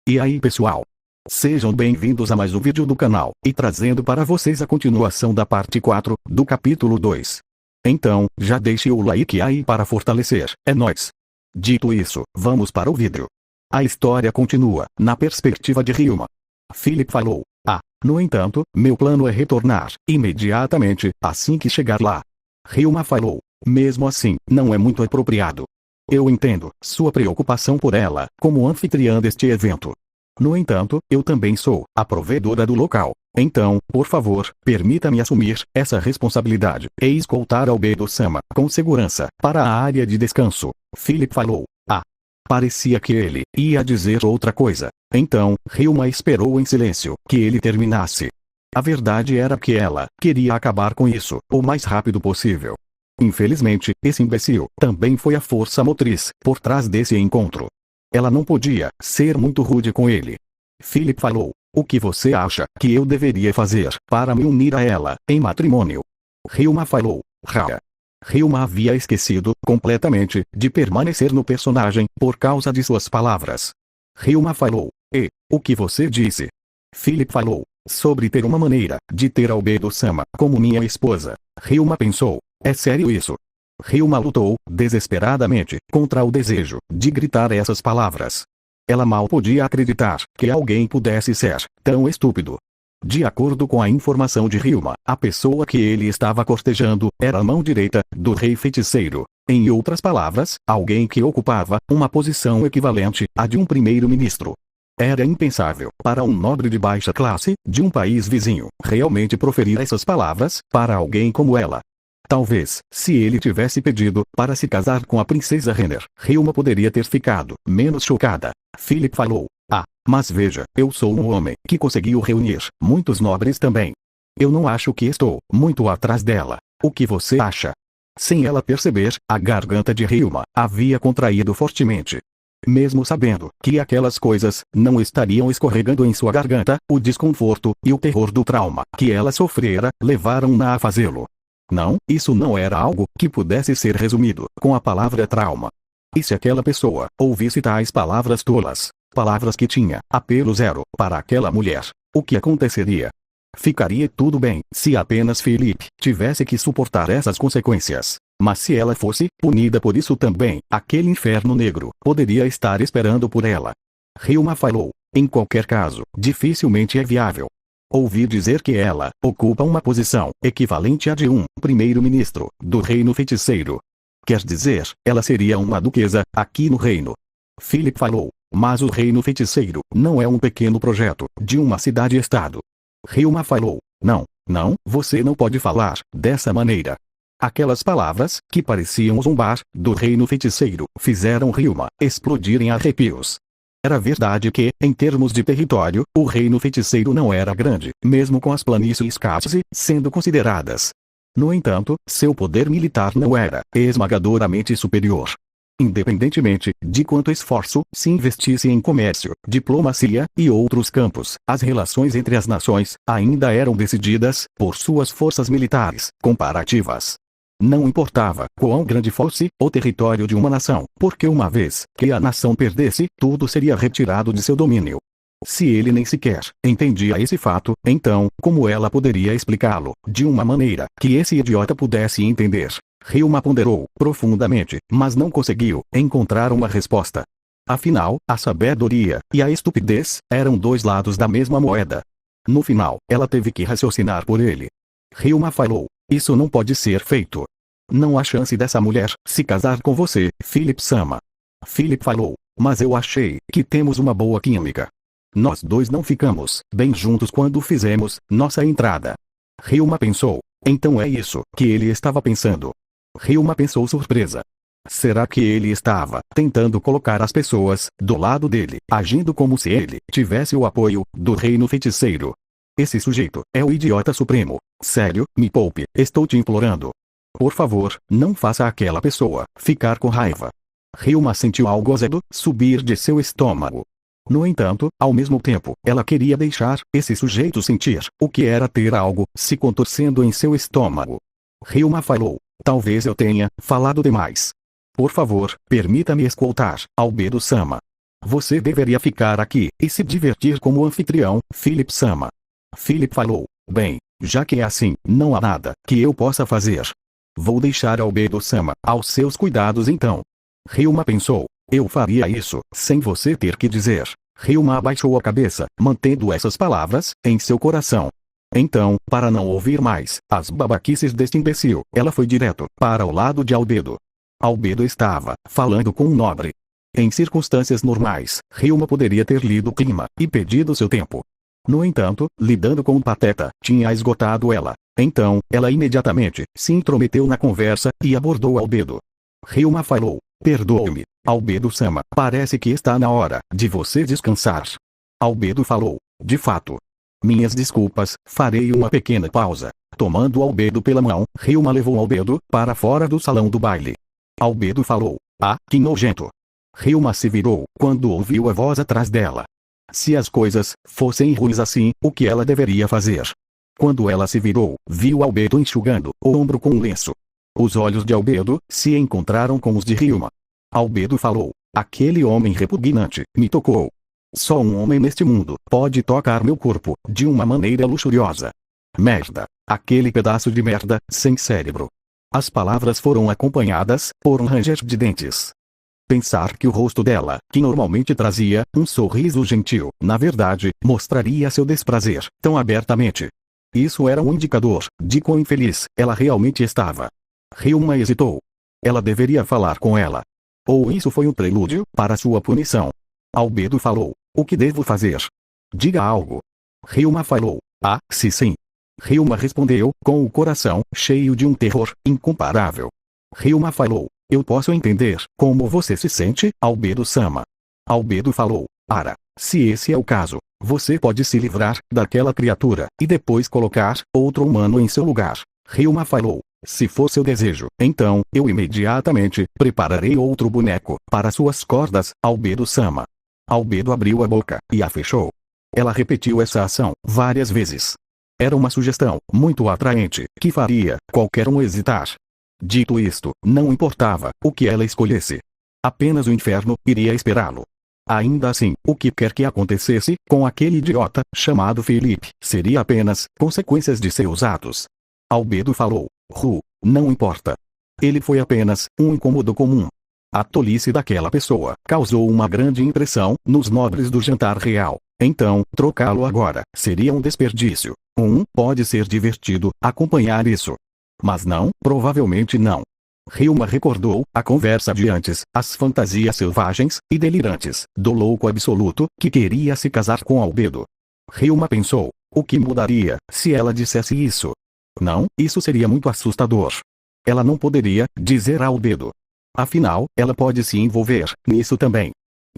E aí pessoal? Sejam bem-vindos a mais um vídeo do canal, e trazendo para vocês a continuação da parte 4, do capítulo 2. Então, já deixe o like aí para fortalecer, é nóis! Dito isso, vamos para o vídeo. A história continua, na perspectiva de Ryuma. Philip falou, no entanto, meu plano é retornar, imediatamente, assim que chegar lá. Ryuma falou, mesmo assim, não é muito apropriado. Eu entendo sua preocupação por ela, como anfitriã deste evento. No entanto, eu também sou a provedora do local. Então, por favor, permita-me assumir essa responsabilidade e escoltar Albedo-sama com segurança para a área de descanso. Philip falou. Parecia que ele ia dizer outra coisa. Então, Ryuma esperou em silêncio que ele terminasse. A verdade era que ela queria acabar com isso o mais rápido possível. Infelizmente, esse imbecil também foi a força motriz por trás desse encontro. Ela não podia ser muito rude com ele. Philip falou, o que você acha que eu deveria fazer para me unir a ela em matrimônio? Ryuma falou, Ryuma havia esquecido completamente de permanecer no personagem por causa de suas palavras. Ryuma falou, o que você disse? Philip falou, sobre ter uma maneira de ter Albedo-sama como minha esposa. Ryuma pensou, é sério isso? Ryuma lutou desesperadamente contra o desejo de gritar essas palavras. Ela mal podia acreditar que alguém pudesse ser tão estúpido. De acordo com a informação de Ryuma, a pessoa que ele estava cortejando era a mão direita do rei feiticeiro. Em outras palavras, alguém que ocupava uma posição equivalente à de um primeiro-ministro. Era impensável para um nobre de baixa classe, de um país vizinho, realmente proferir essas palavras para alguém como ela. Talvez, se ele tivesse pedido para se casar com a princesa Renner, Ryuma poderia ter ficado menos chocada. Philip falou, mas veja, eu sou um homem que conseguiu reunir muitos nobres também. Eu não acho que estou muito atrás dela. O que você acha? Sem ela perceber, a garganta de Ryuma havia contraído fortemente. Mesmo sabendo que aquelas coisas não estariam escorregando em sua garganta, o desconforto e o terror do trauma que ela sofrera levaram-na a fazê-lo. Não, isso não era algo que pudesse ser resumido com a palavra trauma. E se aquela pessoa ouvisse tais palavras tolas, palavras que tinha apelo zero para aquela mulher, o que aconteceria? Ficaria tudo bem se apenas Philip tivesse que suportar essas consequências. Mas se ela fosse punida por isso também, aquele inferno negro poderia estar esperando por ela. Ryuma falou, em qualquer caso, dificilmente é viável. Ouvi dizer que ela ocupa uma posição equivalente à de um primeiro-ministro do reino feiticeiro. Quer dizer, ela seria uma duquesa aqui no reino. Philip falou, mas o reino feiticeiro não é um pequeno projeto de uma cidade-estado. Ryuma falou, não, você não pode falar dessa maneira. Aquelas palavras, que pareciam zombar do reino feiticeiro, fizeram Ryuma explodir em arrepios. Era verdade que, em termos de território, o reino feiticeiro não era grande, mesmo com as planícies Katse sendo consideradas. No entanto, seu poder militar não era esmagadoramente superior. Independentemente de quanto esforço se investisse em comércio, diplomacia e outros campos, as relações entre as nações ainda eram decididas por suas forças militares comparativas. Não importava quão grande fosse o território de uma nação, porque uma vez que a nação perdesse, tudo seria retirado de seu domínio. Se ele nem sequer entendia esse fato, então, como ela poderia explicá-lo de uma maneira que esse idiota pudesse entender? Ryuma ponderou profundamente, mas não conseguiu encontrar uma resposta. Afinal, a sabedoria e a estupidez eram dois lados da mesma moeda. No final, ela teve que raciocinar por ele. Ryuma falou, isso não pode ser feito. Não há chance dessa mulher se casar com você, Philip-sama. Philip falou, mas eu achei que temos uma boa química. Nós dois não ficamos bem juntos quando fizemos nossa entrada. Ryuma pensou, então é isso que ele estava pensando. Ryuma pensou surpresa. Será que ele estava tentando colocar as pessoas do lado dele, agindo como se ele tivesse o apoio do reino feiticeiro? Esse sujeito é o idiota supremo. Sério, me poupe, estou te implorando. Por favor, não faça aquela pessoa ficar com raiva. Ryuma sentiu algo azedo subir de seu estômago. No entanto, ao mesmo tempo, ela queria deixar esse sujeito sentir o que era ter algo se contorcendo em seu estômago. Ryuma falou, talvez eu tenha falado demais. Por favor, permita-me escoltar Albedo-sama. Você deveria ficar aqui e se divertir como anfitrião, Philip Sama. Philip falou: bem, já que é assim, não há nada que eu possa fazer. Vou deixar Albedo Sama aos seus cuidados então. Ryuma pensou: eu faria isso, sem você ter que dizer. Ryuma abaixou a cabeça, mantendo essas palavras em seu coração. Então, para não ouvir mais as babaquices deste imbecil, ela foi direto para o lado de Albedo. Albedo estava falando com um nobre. Em circunstâncias normais, Ryuma poderia ter lido o clima e pedido seu tempo. No entanto, lidando com o pateta, tinha esgotado ela. Então, ela imediatamente se intrometeu na conversa e abordou Albedo. Ryuma falou: perdoe-me, Albedo-sama, parece que está na hora de você descansar. Albedo falou: de fato. Minhas desculpas, farei uma pequena pausa. Tomando Albedo pela mão, Ryuma levou Albedo para fora do salão do baile. Albedo falou: ah, que nojento. Ryuma se virou quando ouviu a voz atrás dela. Se as coisas fossem ruins assim, o que ela deveria fazer? Quando ela se virou, viu Albedo enxugando o ombro com um lenço. Os olhos de Albedo se encontraram com os de Ryuma. Albedo falou: aquele homem repugnante me tocou. Só um homem neste mundo pode tocar meu corpo de uma maneira luxuriosa. Merda. Aquele pedaço de merda, sem cérebro. As palavras foram acompanhadas por um ranger de dentes. Pensar que o rosto dela, que normalmente trazia um sorriso gentil, na verdade, mostraria seu desprazer tão abertamente. Isso era um indicador de quão infeliz ela realmente estava. Ryuma hesitou. Ela deveria falar com ela. Ou isso foi um prelúdio para sua punição. Albedo falou: o que devo fazer? Diga algo. Ryuma falou: ah, sim. Ryuma respondeu com o coração cheio de um terror incomparável. Ryuma falou: eu posso entender como você se sente, Albedo-sama. Albedo falou: Ara, se esse é o caso, você pode se livrar daquela criatura e depois colocar outro humano em seu lugar. Ryuma falou: se for seu desejo, então eu imediatamente prepararei outro boneco para suas cordas, Albedo-sama. Albedo abriu a boca e a fechou. Ela repetiu essa ação várias vezes. Era uma sugestão muito atraente que faria qualquer um hesitar. Dito isto, não importava o que ela escolhesse. Apenas o inferno iria esperá-lo. Ainda assim, o que quer que acontecesse com aquele idiota chamado Felipe seria apenas consequências de seus atos. Albedo falou: não importa. Ele foi apenas um incômodo comum. A tolice daquela pessoa causou uma grande impressão nos nobres do jantar real. Então, trocá-lo agora seria um desperdício. Pode ser divertido acompanhar isso. Mas não, provavelmente não. Ryuma recordou a conversa de antes, as fantasias selvagens e delirantes do louco absoluto que queria se casar com Albedo. Ryuma pensou: o que mudaria se ela dissesse isso? Não, isso seria muito assustador. Ela não poderia dizer a Albedo. Afinal, ela pode se envolver nisso também.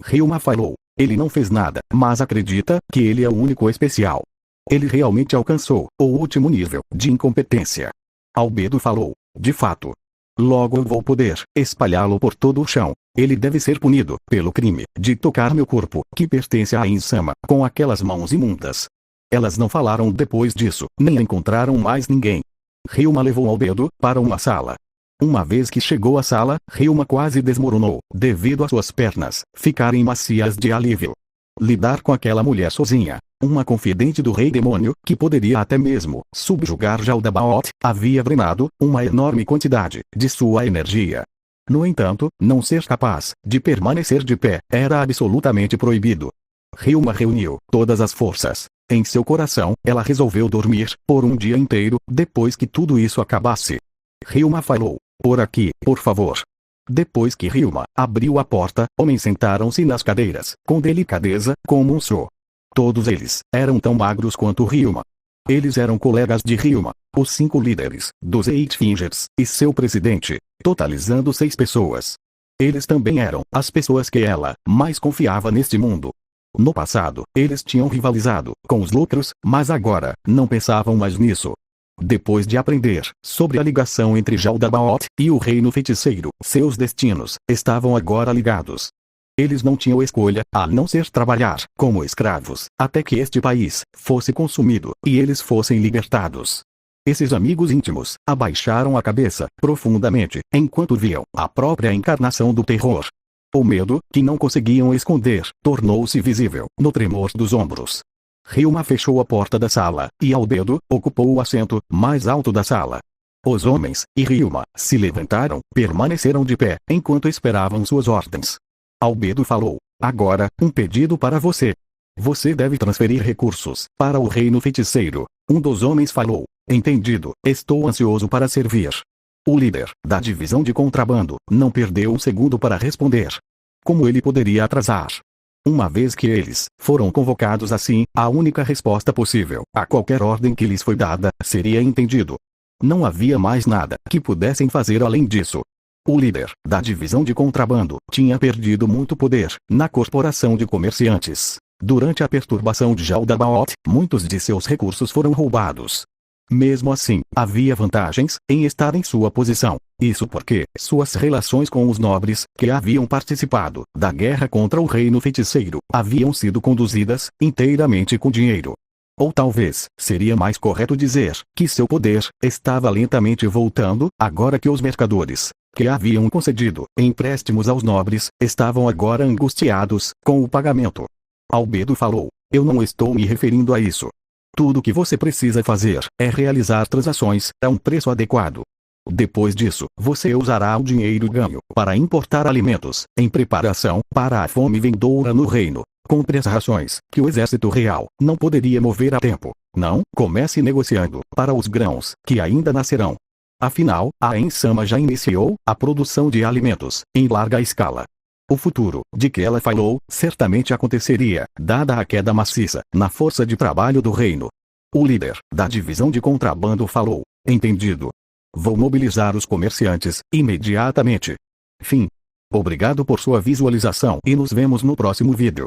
Ryuma falou: ele não fez nada, mas acredita que ele é o único especial. Ele realmente alcançou o último nível de incompetência. Albedo falou: de fato. Logo eu vou poder espalhá-lo por todo o chão. Ele deve ser punido pelo crime de tocar meu corpo, que pertence a Insama, com aquelas mãos imundas. Elas não falaram depois disso, nem encontraram mais ninguém. Ryuma levou Albedo para uma sala. Uma vez que chegou à sala, Ryuma quase desmoronou, devido a suas pernas ficarem macias de alívio. Lidar com aquela mulher sozinha, uma confidente do rei demônio, que poderia até mesmo subjugar Jaldabaoth, havia drenado uma enorme quantidade de sua energia. No entanto, não ser capaz de permanecer de pé era absolutamente proibido. Ryuma reuniu todas as forças. Em seu coração, ela resolveu dormir por um dia inteiro, depois que tudo isso acabasse. Ryuma falou: por aqui, por favor. Depois que Ryuma abriu a porta, homens sentaram-se nas cadeiras, com delicadeza, como um só. Todos eles eram tão magros quanto Ryuma. Eles eram colegas de Ryuma, os 5 líderes dos Eight Fingers, e seu presidente, totalizando 6 pessoas. Eles também eram as pessoas que ela mais confiava neste mundo. No passado, eles tinham rivalizado com os lucros, mas agora não pensavam mais nisso. Depois de aprender sobre a ligação entre Jaldabaoth e o reino feiticeiro, seus destinos estavam agora ligados. Eles não tinham escolha, a não ser trabalhar como escravos, até que este país fosse consumido e eles fossem libertados. Esses amigos íntimos abaixaram a cabeça profundamente, enquanto viam a própria encarnação do terror. O medo, que não conseguiam esconder, tornou-se visível no tremor dos ombros. Ryuma fechou a porta da sala, e Albedo ocupou o assento mais alto da sala. Os homens e Ryuma se levantaram, permaneceram de pé, enquanto esperavam suas ordens. Albedo falou: agora, um pedido para você. Você deve transferir recursos para o reino feiticeiro. Um dos homens falou: entendido, estou ansioso para servir. O líder da divisão de contrabando não perdeu um segundo para responder. Como ele poderia atrasar? Uma vez que eles foram convocados assim, a única resposta possível a qualquer ordem que lhes foi dada seria entendido. Não havia mais nada que pudessem fazer além disso. O líder da divisão de contrabando tinha perdido muito poder na corporação de comerciantes. Durante a perturbação de Jaldabaoth, muitos de seus recursos foram roubados. Mesmo assim, havia vantagens em estar em sua posição. Isso porque suas relações com os nobres que haviam participado da guerra contra o reino feiticeiro haviam sido conduzidas inteiramente com dinheiro. Ou talvez, seria mais correto dizer que seu poder estava lentamente voltando, agora que os mercadores que haviam concedido empréstimos aos nobres estavam agora angustiados com o pagamento. Albedo falou: eu não estou me referindo a isso. Tudo o que você precisa fazer é realizar transações a um preço adequado. Depois disso, você usará o dinheiro ganho para importar alimentos, em preparação para a fome vindoura no reino. Compre as rações que o exército real não poderia mover a tempo. Não comece negociando para os grãos que ainda nascerão. Afinal, a Ensama já iniciou a produção de alimentos em larga escala. O futuro de que ela falou certamente aconteceria, dada a queda maciça na força de trabalho do reino. O líder da divisão de contrabando falou: entendido. Vou mobilizar os comerciantes imediatamente. Fim. Obrigado por sua visualização e nos vemos no próximo vídeo.